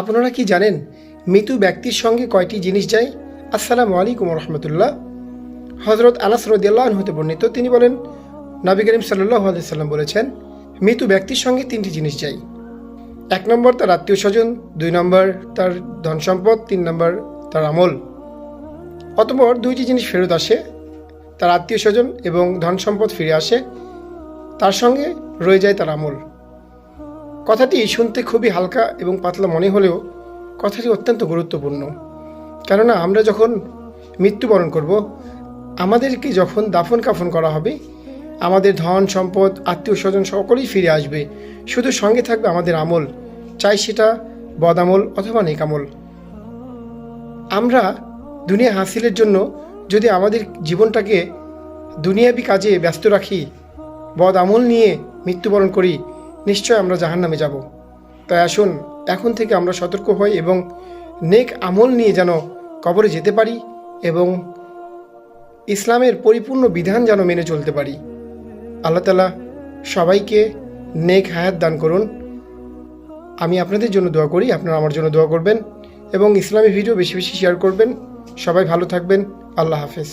আপনারা কি জানেন মৃত ব্যক্তির সঙ্গে কয়টি জিনিস যায়? আসসালামু আলাইকুম রহমতুল্লাহ। হজরত আনাস রাদিয়াল্লাহু আনহু হতে বর্ণিত, তিনি বলেন, নবী করিম সাল্লাল্লাহু আলাইহি সাল্লাম বলেছেন, মৃত ব্যক্তির সঙ্গে তিনটি জিনিস যায়। 1 নম্বর তার আত্মীয় স্বজন, 2 নম্বর তার ধন সম্পদ, 3 নম্বর তার আমল। অতঃপর দুইটি জিনিস ফেরত আসে, তার আত্মীয় স্বজন এবং ধন সম্পদ ফিরে আসে, তার সঙ্গে রয়ে যায় তার আমল। কথাটি শুনতে খুবই হালকা এবং পাতলা মনে হলেও কথাটি অত্যন্ত গুরুত্বপূর্ণ। কেননা আমরা যখন মৃত্যুবরণ করব, আমাদেরকে যখন দাফন কাফন করা হবে, আমাদের ধন সম্পদ আত্মীয় স্বজন সকলেই ফিরে আসবে, শুধু সঙ্গে থাকবে আমাদের আমল, চাই সেটা বদ আমল অথবা নেক আমল। আমরা দুনিয়া হাসিলের জন্য যদি আমাদের জীবনটাকে দুনিয়াবি কাজে ব্যস্ত রাখি, বদ আমল নিয়ে মৃত্যুবরণ করি, নিশ্চয় আমরা জাহান্নামে যাব। তাই আসুন এখন থেকে আমরা সতর্ক হই এবং নেক আমল নিয়ে যেন কবরে যেতে পারি এবং ইসলামের পরিপূর্ণ বিধান যেন মেনে চলতে পারি। আল্লাহ তাআলা সবাইকে নেক হায়াত দান করুন। আমি আপনাদের জন্য দোয়া করি, আপনারা আমার জন্য দোয়া করবেন এবং ইসলামী ভিডিও বেশি বেশি শেয়ার করবেন। সবাই ভালো থাকবেন। আল্লাহ হাফেজ।